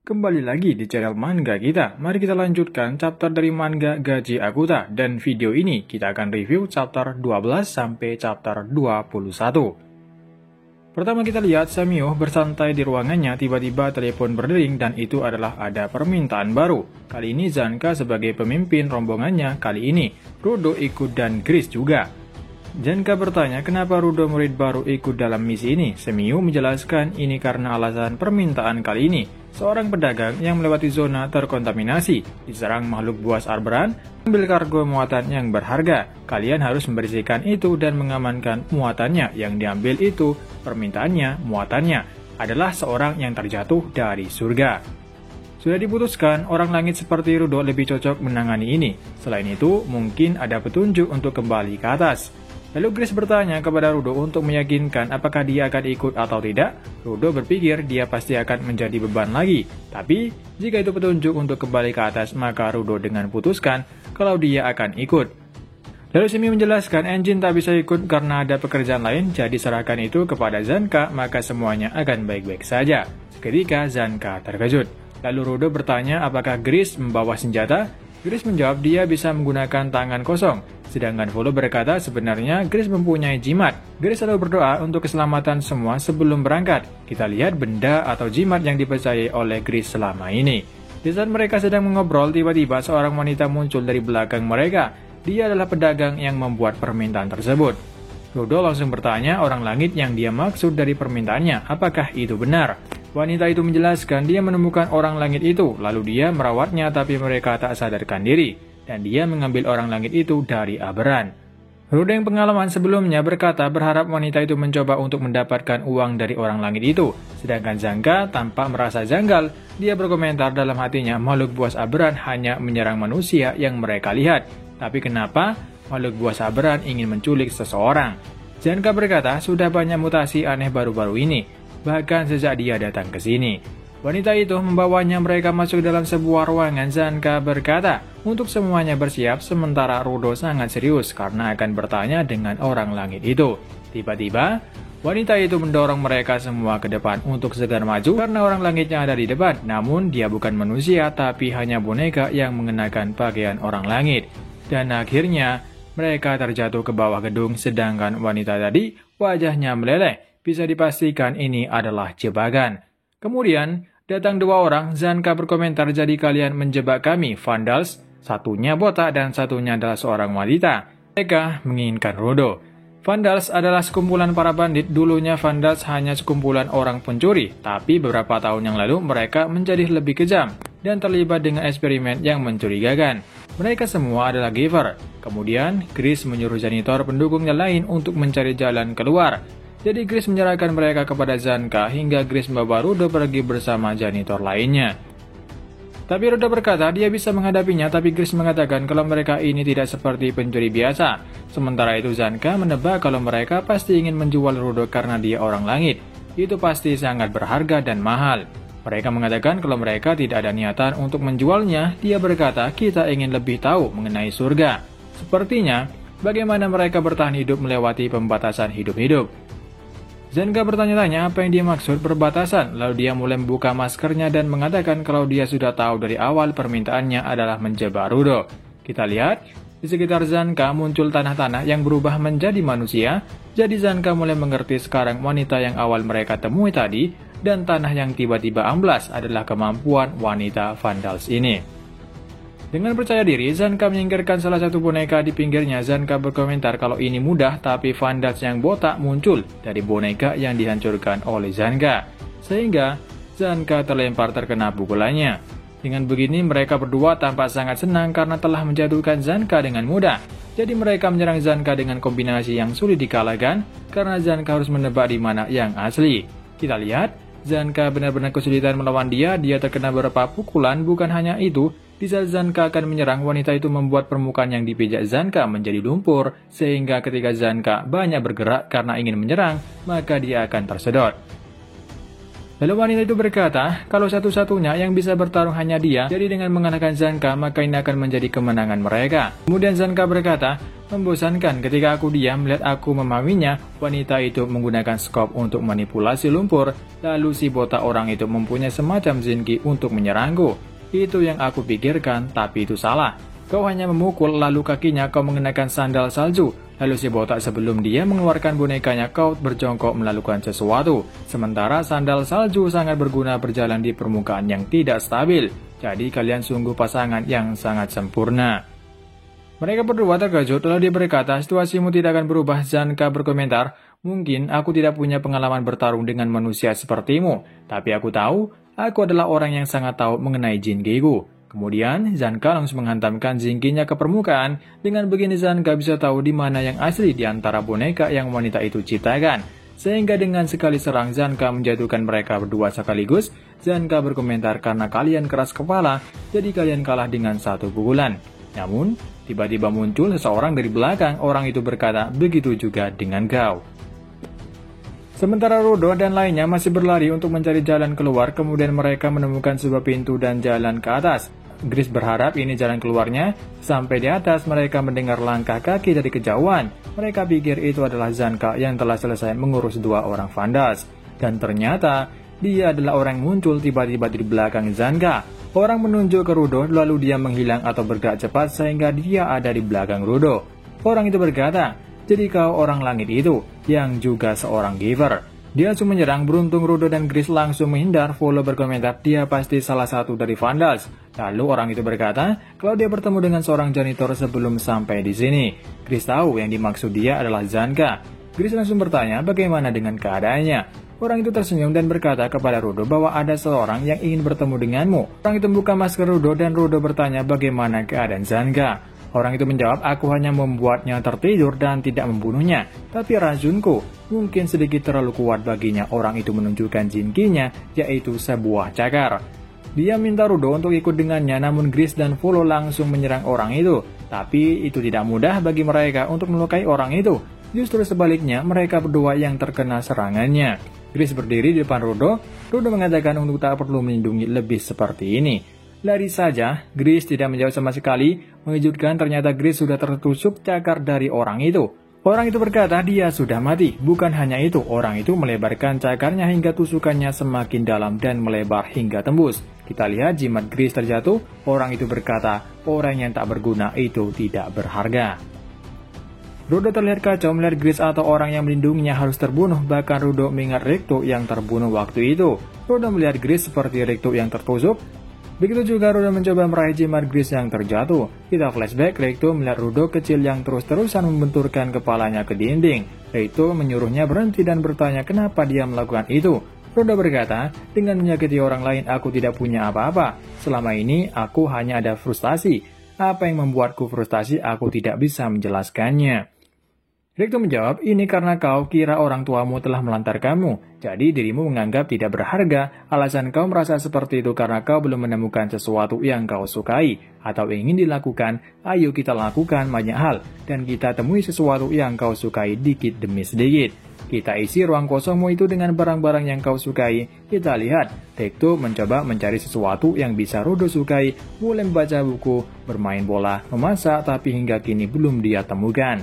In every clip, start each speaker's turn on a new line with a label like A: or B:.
A: Kembali lagi di channel manga kita. Mari kita lanjutkan chapter dari manga Gaji Akuta. Dan video ini kita akan review chapter 12 sampai chapter 21. Pertama kita lihat Samio bersantai di ruangannya, tiba-tiba telepon berdering dan itu adalah ada permintaan baru. Kali ini Zanka sebagai pemimpin rombongannya, kali ini Rudo ikut dan Chris juga. Zanka bertanya kenapa Rudo murid baru ikut dalam misi ini. Samio menjelaskan ini karena alasan permintaan kali ini. Seorang pedagang yang melewati zona terkontaminasi diserang makhluk buas Arberan, ambil kargo muatan yang berharga. Kalian harus membersihkan itu dan mengamankan muatannya. Yang diambil itu, permintaannya, muatannya, adalah seorang yang terjatuh dari surga. Sudah diputuskan, orang langit seperti Rudo lebih cocok menangani ini. Selain itu, mungkin ada petunjuk untuk kembali ke atas. Lalu Grace bertanya kepada Rudo untuk meyakinkan apakah dia akan ikut atau tidak. Rudo berpikir dia pasti akan menjadi beban lagi. Tapi, jika itu petunjuk untuk kembali ke atas, maka Rudo dengan putuskan kalau dia akan ikut. Lalu Simi menjelaskan Engine tak bisa ikut karena ada pekerjaan lain, jadi serahkan itu kepada Zanka, maka semuanya akan baik-baik saja. Ketika Zanka terkejut. Lalu Rudo bertanya apakah Grace membawa senjata. Grace menjawab dia bisa menggunakan tangan kosong. Sedangkan Volo berkata sebenarnya Grace mempunyai jimat. Grace selalu berdoa untuk keselamatan semua sebelum berangkat. Kita lihat benda atau jimat yang dipercayai oleh Grace selama ini. Di saat mereka sedang mengobrol, tiba-tiba seorang wanita muncul dari belakang mereka. Dia adalah pedagang yang membuat permintaan tersebut. Rudo langsung bertanya orang langit yang dia maksud dari permintaannya, apakah itu benar? Wanita itu menjelaskan dia menemukan orang langit itu, lalu dia merawatnya tapi mereka tak sadarkan diri. Dan dia mengambil orang langit itu dari Arberan. Rudo yang pengalaman sebelumnya berkata berharap wanita itu mencoba untuk mendapatkan uang dari orang langit itu. Sedangkan Zanka tanpa merasa janggal, dia berkomentar dalam hatinya makhluk buas Arberan hanya menyerang manusia yang mereka lihat. Tapi kenapa makhluk buas Arberan ingin menculik seseorang? Zanka berkata sudah banyak mutasi aneh baru-baru ini, bahkan sejak dia datang ke sini. Wanita itu membawanya mereka masuk dalam sebuah ruangan. Zanka berkata untuk semuanya bersiap sementara Rudo sangat serius karena akan bertanya dengan orang langit itu. Tiba-tiba, wanita itu mendorong mereka semua ke depan untuk segera maju karena orang langitnya ada di depan. Namun dia bukan manusia tapi hanya boneka yang mengenakan pakaian orang langit. Dan akhirnya mereka terjatuh ke bawah gedung sedangkan wanita tadi wajahnya meleleh. Bisa dipastikan ini adalah jebakan. Kemudian datang dua orang, Zanka berkomentar jadi kalian menjebak kami, Vandals. Satunya botak dan satunya adalah seorang wanita. Mereka menginginkan Rudo. Vandals adalah sekumpulan para bandit. Dulunya Vandals hanya sekumpulan orang pencuri. Tapi beberapa tahun yang lalu mereka menjadi lebih kejam dan terlibat dengan eksperimen yang mencurigakan. Mereka semua adalah giver. Kemudian Chris menyuruh janitor pendukungnya lain untuk mencari jalan keluar. Jadi Grace menyerahkan mereka kepada Zanka hingga Grace membawa Rudo pergi bersama janitor lainnya. Tapi Rudo berkata dia bisa menghadapinya, tapi Grace mengatakan kalau mereka ini tidak seperti pencuri biasa. Sementara itu Zanka menebak kalau mereka pasti ingin menjual Rudo karena dia orang langit. Itu pasti sangat berharga dan mahal. Mereka mengatakan kalau mereka tidak ada niatan untuk menjualnya. Dia berkata kita ingin lebih tahu mengenai surga. Sepertinya bagaimana mereka bertahan hidup melewati pembatasan hidup-hidup. Zanka bertanya-tanya apa yang dia maksud perbatasan, lalu dia mulai membuka maskernya dan mengatakan kalau dia sudah tahu dari awal permintaannya adalah menjebak Rudo. Kita lihat, di sekitar Zanka muncul tanah-tanah yang berubah menjadi manusia, jadi Zanka mulai mengerti sekarang wanita yang awal mereka temui tadi, dan tanah yang tiba-tiba amblas adalah kemampuan wanita Vandals ini. Dengan percaya diri, Zanka menyingkirkan salah satu boneka di pinggirnya. Zanka berkomentar kalau ini mudah, tapi Vandals yang botak muncul dari boneka yang dihancurkan oleh Zanka. Sehingga Zanka terlempar terkena pukulannya. Dengan begini mereka berdua tampak sangat senang karena telah menjatuhkan Zanka dengan mudah. Jadi mereka menyerang Zanka dengan kombinasi yang sulit dikalahkan karena Zanka harus menebak di mana yang asli. Kita lihat, Zanka benar-benar kesulitan melawan dia terkena beberapa pukulan. Bukan hanya itu, di saat Zanka akan menyerang, wanita itu membuat permukaan yang dipijak Zanka menjadi lumpur, sehingga ketika Zanka banyak bergerak karena ingin menyerang, maka dia akan tersedot. Lalu wanita itu berkata, kalau satu-satunya yang bisa bertarung hanya dia, jadi dengan mengalahkan Zanka, maka ini akan menjadi kemenangan mereka. Kemudian Zanka berkata, membosankan ketika aku diam melihat aku memahaminya. Wanita itu menggunakan skop untuk manipulasi lumpur, lalu si botak orang itu mempunyai semacam Zinki untuk menyerangku. Itu yang aku pikirkan, tapi itu salah. Kau hanya memukul, lalu kakinya kau mengenakan sandal salju. Lalu si botak sebelum dia mengeluarkan bonekanya, kau berjongkok melakukan sesuatu. Sementara sandal salju sangat berguna berjalan di permukaan yang tidak stabil. Jadi kalian sungguh pasangan yang sangat sempurna. Mereka berdua terkejut, lalu dia berkata, situasimu tidak akan berubah. Zanka berkomentar, mungkin aku tidak punya pengalaman bertarung dengan manusia sepertimu, tapi aku tahu, aku adalah orang yang sangat tahu mengenai Jinkiku. Kemudian, Zanka langsung menghantamkan Zinkinya ke permukaan. Dengan begini Zanka bisa tahu di mana yang asli di antara boneka yang wanita itu ciptakan. Sehingga dengan sekali serang Zanka menjatuhkan mereka berdua sekaligus. Zanka berkomentar, karena kalian keras kepala, jadi kalian kalah dengan satu pukulan. Namun, tiba-tiba muncul seseorang dari belakang. Orang itu berkata, begitu juga dengan kau. Sementara Rudo dan lainnya masih berlari untuk mencari jalan keluar. Kemudian mereka menemukan sebuah pintu dan jalan ke atas. Gris berharap ini jalan keluarnya. Sampai di atas mereka mendengar langkah kaki dari kejauhan. Mereka pikir itu adalah Zanka yang telah selesai mengurus dua orang Vandals. Dan ternyata dia adalah orang yang muncul tiba-tiba di belakang Zanka. Orang menunjuk ke Rudo lalu dia menghilang atau bergerak cepat sehingga dia ada di belakang Rudo. Orang itu berkata, jadi kau orang langit itu yang juga seorang giver. Dia langsung menyerang, beruntung Rudo dan Gris langsung menghindar. Volo berkomentar, dia pasti salah satu dari Vandals. Lalu orang itu berkata, kalau dia bertemu dengan seorang janitor sebelum sampai di sini. Gris tahu yang dimaksud dia adalah Zanka. Gris langsung bertanya, bagaimana dengan keadaannya? Orang itu tersenyum dan berkata kepada Rudo bahwa ada seorang yang ingin bertemu denganmu. Orang itu membuka masker Rudo dan Rudo bertanya bagaimana keadaan Zanka. Orang itu menjawab, aku hanya membuatnya tertidur dan tidak membunuhnya. Tapi racunku mungkin sedikit terlalu kuat baginya. Orang itu menunjukkan Jinkinya, yaitu sebuah cakar. Dia minta Rudo untuk ikut dengannya, namun Gris dan Volo langsung menyerang orang itu. Tapi itu tidak mudah bagi mereka untuk melukai orang itu. Justru sebaliknya, mereka berdua yang terkena serangannya. Gris berdiri di depan Rudo. Rudo mengatakan untuk tak perlu melindungi lebih seperti ini. Lari saja, Gris tidak menjawab sama sekali. Mengejutkan, ternyata Gris sudah tertusuk cakar dari orang itu. Orang itu berkata dia sudah mati. Bukan hanya itu, orang itu melebarkan cakarnya hingga tusukannya semakin dalam dan melebar hingga tembus. Kita lihat jimat Gris terjatuh. Orang itu berkata, orang yang tak berguna itu tidak berharga. Rudo terlihat kacau melihat Gris atau orang yang melindunginya harus terbunuh. Bahkan Rudo mengingat Recto yang terbunuh waktu itu. Rudo melihat Gris seperti Recto yang tertusuk. Begitu juga Rudo mencoba meraih jimat Gris yang terjatuh. Kita flashback, Recto melihat Rudo kecil yang terus-terusan membenturkan kepalanya ke dinding. Recto menyuruhnya berhenti dan bertanya kenapa dia melakukan itu. Rudo berkata, dengan menyakiti orang lain aku tidak punya apa-apa. Selama ini aku hanya ada frustasi. Apa yang membuatku frustasi aku tidak bisa menjelaskannya. Recto menjawab, ini karena kau kira orang tuamu telah melantar kamu, jadi dirimu menganggap tidak berharga. Alasan kau merasa seperti itu karena kau belum menemukan sesuatu yang kau sukai atau ingin dilakukan. Ayo kita lakukan banyak hal, dan kita temui sesuatu yang kau sukai dikit demi sedikit. Kita isi ruang kosongmu itu dengan barang-barang yang kau sukai. Kita lihat, Recto mencoba mencari sesuatu yang bisa Rudo sukai, mulai membaca buku, bermain bola, memasak, tapi hingga kini belum dia temukan.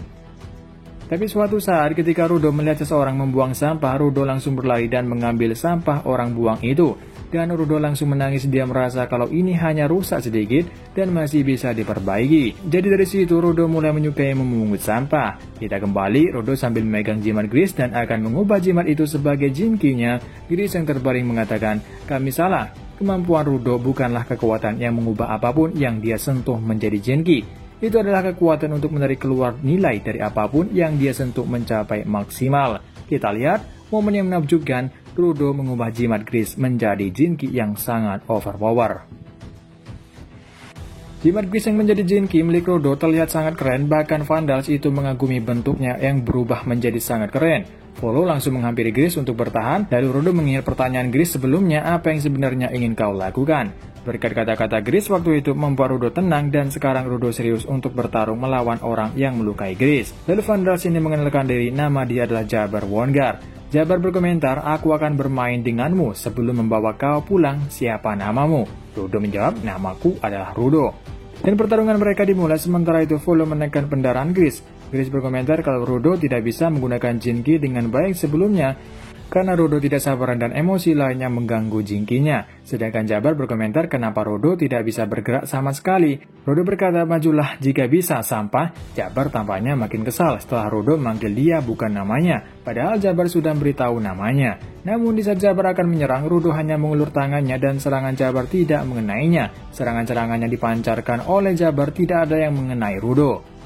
A: Tapi suatu saat ketika Rudo melihat seseorang membuang sampah, Rudo langsung berlari dan mengambil sampah orang buang itu. Dan Rudo langsung menangis, dia merasa kalau ini hanya rusak sedikit dan masih bisa diperbaiki. Jadi dari situ Rudo mulai menyukai memungut sampah. Kita kembali, Rudo sambil memegang jimat Gris dan akan mengubah jimat itu sebagai Jinkinya. Gris yang terbaring mengatakan, kami salah. Kemampuan Rudo bukanlah kekuatan yang mengubah apapun yang dia sentuh menjadi Jinki. Itu adalah kekuatan untuk menarik keluar nilai dari apapun yang dia sentuh mencapai maksimal. Kita lihat momen yang menakjubkan, Rudo mengubah jimat Gris menjadi Jinki yang sangat overpower. Jimat Gris yang menjadi Jinki milik Rudo terlihat sangat keren, bahkan Vandals itu mengagumi bentuknya yang berubah menjadi sangat keren. Volo langsung menghampiri Gris untuk bertahan, lalu Rudo mengingat pertanyaan Gris sebelumnya, apa yang sebenarnya ingin kau lakukan? Berkat kata-kata Gris waktu itu membuat Rudo tenang dan sekarang Rudo serius untuk bertarung melawan orang yang melukai Gris. Lalu Vandals ini mengenalkan diri, nama dia adalah Jabber Wongar. Jabar berkomentar, aku akan bermain denganmu sebelum membawa kau pulang, siapa namamu? Rudo menjawab, namaku adalah Rudo. Dan pertarungan mereka dimulai, sementara itu Volo menekan pendaraan Gris. Gris berkomentar kalau Rudo tidak bisa menggunakan Jinki dengan baik sebelumnya, karena Rudo tidak sabaran dan emosi lainnya mengganggu Jinkinya. Sedangkan Jabar berkomentar kenapa Rudo tidak bisa bergerak sama sekali. Rudo berkata, majulah jika bisa, sampah. Jabar tampaknya makin kesal setelah Rudo memanggil dia bukan namanya, padahal Jabar sudah beritahu namanya. Namun di saat Jabar akan menyerang, Rudo hanya mengulur tangannya dan serangan Jabar tidak mengenainya. Serangan-serangan yang dipancarkan oleh Jabar tidak ada yang mengenai Rudo.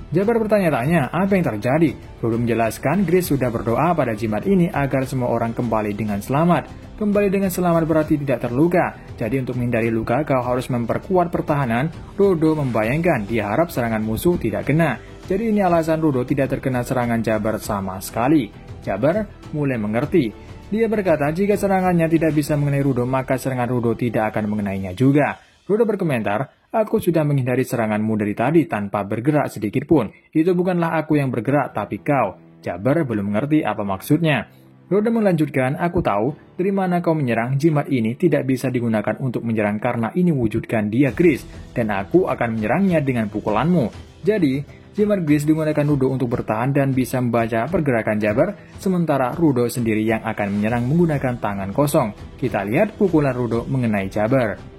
A: Jabar bertanya-tanya, apa yang terjadi? Rudo menjelaskan, Gris sudah berdoa pada jimat ini agar semua orang kembali dengan selamat. Kembali dengan selamat berarti tidak terluka. Jadi untuk menghindari luka, kau harus memperkuat pertahanan. Rudo membayangkan, dia harap serangan musuh tidak kena. Jadi ini alasan Rudo tidak terkena serangan Jabar sama sekali. Jabar mulai mengerti. Dia berkata, jika serangannya tidak bisa mengenai Rudo, maka serangan Rudo tidak akan mengenainya juga. Rudo berkomentar, aku sudah menghindari seranganmu dari tadi tanpa bergerak sedikit pun. Itu bukanlah aku yang bergerak, tapi kau. Jabar belum mengerti apa maksudnya. Rudo melanjutkan, aku tahu dari mana kau menyerang. Jimat ini tidak bisa digunakan untuk menyerang karena ini wujudkan dia Gris. Dan aku akan menyerangnya dengan pukulanmu. Jadi, jimat Gris digunakan Rudo untuk bertahan dan bisa membaca pergerakan Jabar. Sementara Rudo sendiri yang akan menyerang menggunakan tangan kosong. Kita lihat pukulan Rudo mengenai Jabar.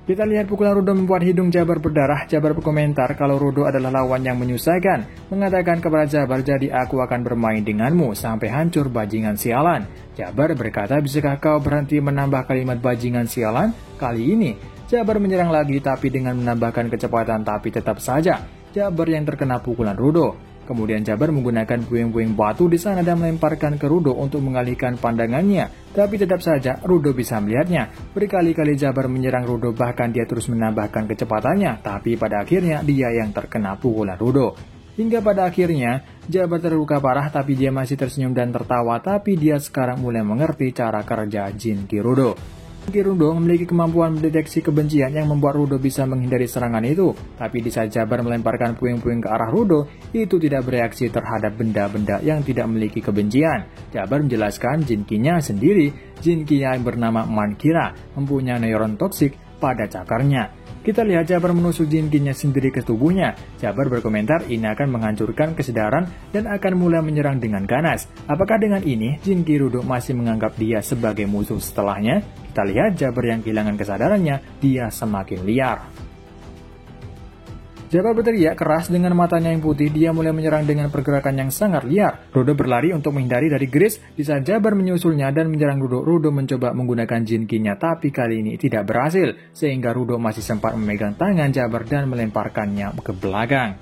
A: Kita lihat pukulan Rudo membuat hidung Jabar berdarah. Jabar berkomentar kalau Rudo adalah lawan yang menyusahkan. Mengatakan kepada Jabar, jadi aku akan bermain denganmu sampai hancur bajingan sialan. Jabar berkata, bisakah kau berhenti menambah kalimat bajingan sialan? Kali ini, Jabar menyerang lagi tapi dengan menambahkan kecepatan, tapi tetap saja Jabar yang terkena pukulan Rudo. Kemudian Jabar menggunakan puing-puing batu di sana dan melemparkan ke Rudo untuk mengalihkan pandangannya. Tapi tetap saja Rudo bisa melihatnya. Berkali-kali Jabar menyerang Rudo, bahkan dia terus menambahkan kecepatannya. Tapi pada akhirnya dia yang terkena pukulan Rudo. Hingga pada akhirnya Jabar terluka parah, tapi dia masih tersenyum dan tertawa. Tapi dia sekarang mulai mengerti cara kerja Jinki Rudo. Rudo memiliki kemampuan mendeteksi kebencian yang membuat Rudo bisa menghindari serangan itu. Tapi di saat Jabar melemparkan puing-puing ke arah Rudo, itu tidak bereaksi terhadap benda-benda yang tidak memiliki kebencian. Jabar menjelaskan Jinkinya sendiri, Jinki yang bernama Mankira, mempunyai neuron toksik pada cakarnya. Kita lihat Jabar menusuk Jinkinya sendiri ke tubuhnya. Jabar berkomentar ini akan menghancurkan kesadaran dan akan mulai menyerang dengan ganas. Apakah dengan ini Jinki Rudo masih menganggap dia sebagai musuh setelahnya? Kita lihat Jabar yang kehilangan kesadarannya, dia semakin liar. Jabar berteriak keras dengan matanya yang putih, dia mulai menyerang dengan pergerakan yang sangat liar. Rudo berlari untuk menghindari dari Gris. Di saat Jabar menyusulnya dan menyerang Rudo, Rudo mencoba menggunakan Jinkinya tapi kali ini tidak berhasil. Sehingga Rudo masih sempat memegang tangan Jabar dan melemparkannya ke belakang.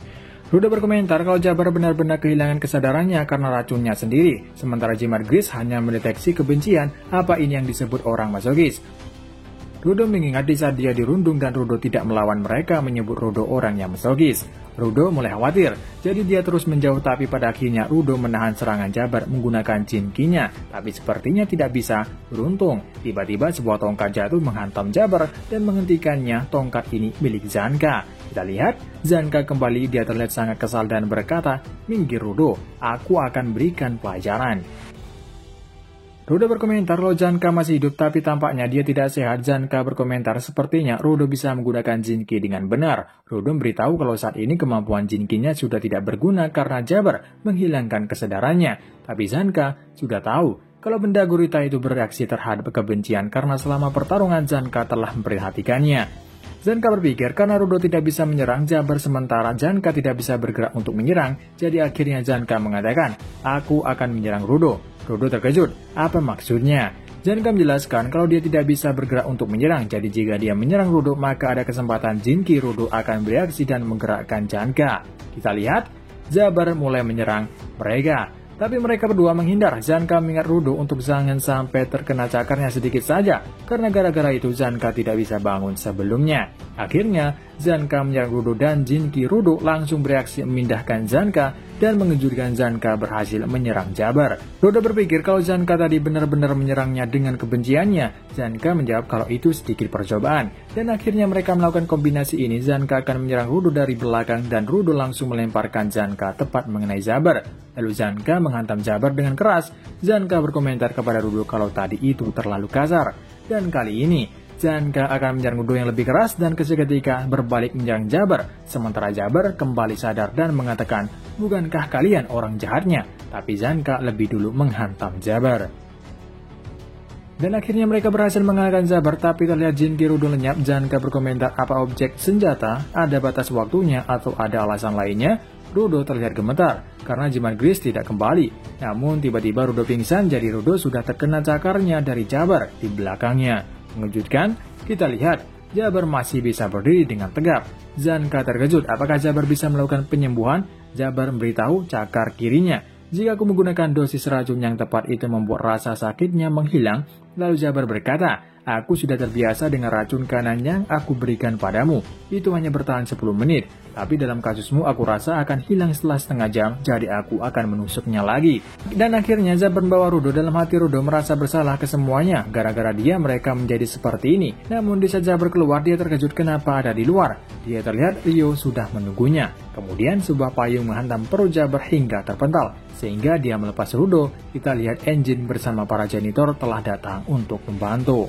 A: Rudo berkomentar kalau Jabar benar-benar kehilangan kesadarannya karena racunnya sendiri. Sementara jimat Gris hanya mendeteksi kebencian. Apa ini yang disebut orang masokis? Rudo mengingat di saat dia dirundung dan Rudo tidak melawan mereka menyebut Rudo orang yang masokis. Rudo mulai khawatir, jadi dia terus menjauh tapi pada akhirnya Rudo menahan serangan Jabar menggunakan Jinkinya. Tapi sepertinya tidak bisa. Beruntung, tiba-tiba sebuah tongkat jatuh menghantam Jabar dan menghentikannya. Tongkat ini milik Zanka. Kita lihat, Zanka kembali, dia terlihat sangat kesal dan berkata, minggir Rudo, aku akan berikan pelajaran. Rudo berkomentar kalau Zanka masih hidup tapi tampaknya dia tidak sehat. Zanka berkomentar sepertinya Rudo bisa menggunakan Jinki dengan benar. Rudo memberitahu kalau saat ini kemampuan Jinkinya sudah tidak berguna karena Jabar menghilangkan kesadarannya. Tapi Zanka sudah tahu kalau benda gurita itu bereaksi terhadap kebencian karena selama pertarungan Zanka telah memperhatikannya. Zanka berpikir karena Rudo tidak bisa menyerang Jabar sementara Zanka tidak bisa bergerak untuk menyerang, jadi akhirnya Zanka mengatakan, aku akan menyerang Rudo. Rudo terkejut, apa maksudnya? Zanka menjelaskan kalau dia tidak bisa bergerak untuk menyerang, jadi jika dia menyerang Rudo maka ada kesempatan Jinki Rudo akan bereaksi dan menggerakkan Zanka. Kita lihat, Jabar mulai menyerang mereka. Tapi mereka berdua menghindar. Zanka mengingat Rudo untuk jangan sampai terkena cakarnya sedikit saja. Karena gara-gara itu Zanka tidak bisa bangun sebelumnya. Akhirnya, Zanka menyerang Rudo dan Jinki. Rudo langsung bereaksi memindahkan Zanka dan mengejutkan Zanka berhasil menyerang Jabar. Rudo berpikir kalau Zanka tadi benar-benar menyerangnya dengan kebenciannya. Zanka menjawab kalau itu sedikit percobaan. Dan akhirnya mereka melakukan kombinasi ini. Zanka akan menyerang Rudo dari belakang dan Rudo langsung melemparkan Zanka tepat mengenai Jabar. Lalu Zanka menghantam Jabar dengan keras. Zanka berkomentar kepada Rudo kalau tadi itu terlalu kasar. Dan kali ini, Zanka akan menyerang Rudo yang lebih keras dan seketika berbalik menyerang Jabar. Sementara Jabar kembali sadar dan mengatakan, bukankah kalian orang jahatnya? Tapi Zanka lebih dulu menghantam Jabar. Dan akhirnya mereka berhasil mengalahkan Jabar, tapi terlihat Jinki Rudo lenyap. Zanka berkomentar apa objek senjata, ada batas waktunya atau ada alasan lainnya. Rudo terlihat gemetar karena jimat Gris tidak kembali. Namun tiba-tiba Rudo pingsan, jadi Rudo sudah terkena cakarnya dari Jabar di belakangnya. Mengejutkan, kita lihat Jabar masih bisa berdiri dengan tegap. Zanka terkejut, apakah Jabar bisa melakukan penyembuhan? Jabar memberitahu cakar kirinya. Jika aku menggunakan dosis racun yang tepat itu membuat rasa sakitnya menghilang. Lalu Jabar berkata, aku sudah terbiasa dengan racun kanan yang aku berikan padamu. Itu hanya bertahan 10 menit. Tapi dalam kasusmu aku rasa akan hilang setelah setengah jam, jadi aku akan menusuknya lagi. Dan akhirnya Jabar membawa Rudo. Dalam hati Rudo merasa bersalah ke semuanya. Gara-gara dia mereka menjadi seperti ini. Namun di saat Jabar keluar, dia terkejut kenapa ada di luar. Dia terlihat Rio sudah menunggunya. Kemudian sebuah payung menghantam perut Jabar hingga terpental. Sehingga dia melepas Rudo. Kita lihat Engine bersama para janitor telah datang untuk membantu.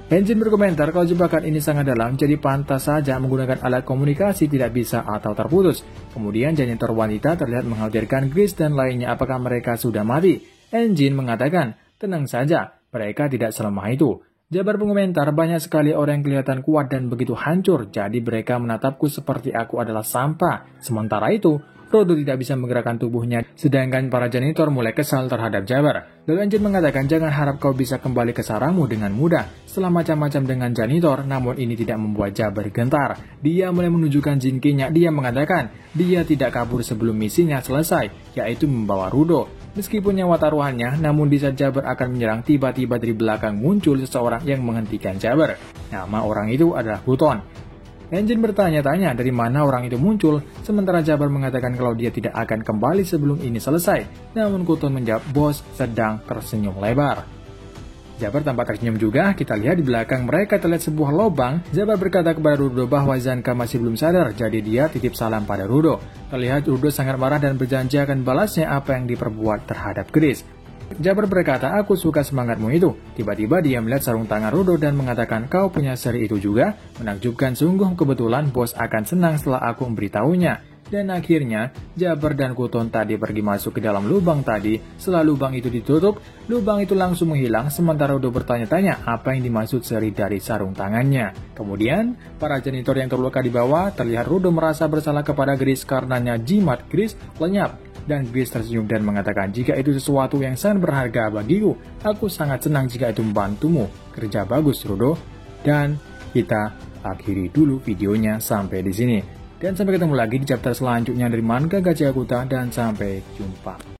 A: Engine berkomentar kalau jebakan ini sangat dalam, jadi pantas saja menggunakan alat komunikasi tidak bisa atau terputus. Kemudian janitor wanita terlihat mengkhawatirkan Gris dan lainnya apakah mereka sudah mati. Engine mengatakan, tenang saja, mereka tidak selemah itu. Jabar berkomentar, banyak sekali orang yang kelihatan kuat dan begitu hancur, jadi mereka menatapku seperti aku adalah sampah. Sementara itu, Rudo tidak bisa menggerakkan tubuhnya, sedangkan para janitor mulai kesal terhadap Jabar. Lalu Engine mengatakan, jangan harap kau bisa kembali ke sarangmu dengan mudah. Setelah macam-macam dengan janitor, namun ini tidak membuat Jabar gentar. Dia mulai menunjukkan jinkinya. Dia mengatakan, dia tidak kabur sebelum misinya selesai, yaitu membawa Rudo. Meskipun nyawa taruhannya, namun di saat Jabar akan menyerang, tiba-tiba dari belakang muncul seseorang yang menghentikan Jabar. Nama orang itu adalah Kuton. Engine bertanya-tanya dari mana orang itu muncul, sementara Jabar mengatakan kalau dia tidak akan kembali sebelum ini selesai. Namun Kuton menjawab, bos sedang tersenyum lebar. Jabar tampak tersenyum juga. Kita lihat di belakang mereka terlihat sebuah lubang. Jabar berkata kepada Rudo bahwa Zanka masih belum sadar, jadi dia titip salam pada Rudo. Terlihat Rudo sangat marah dan berjanji akan balasnya apa yang diperbuat terhadap Gris. Jabar berkata, aku suka semangatmu itu. Tiba-tiba dia melihat sarung tangan Rudo dan mengatakan, kau punya seri itu juga? Menakjubkan sungguh, kebetulan bos akan senang setelah aku memberitahunya. Dan akhirnya, Jabar dan Kuton tadi pergi masuk ke dalam lubang tadi. Setelah lubang itu ditutup, lubang itu langsung menghilang, sementara Rudo bertanya-tanya apa yang dimaksud seri dari sarung tangannya. Kemudian, para janitor yang terluka di bawah, terlihat Rudo merasa bersalah kepada Gris karenanya jimat Gris lenyap. Dan Gris tersenyum dan mengatakan, jika itu sesuatu yang sangat berharga bagiku, aku sangat senang jika itu membantumu. Kerja bagus, Rudo. Dan kita akhiri dulu videonya sampai di sini. Dan sampai ketemu lagi di chapter selanjutnya dari manga Gachi Akuta, dan sampai jumpa.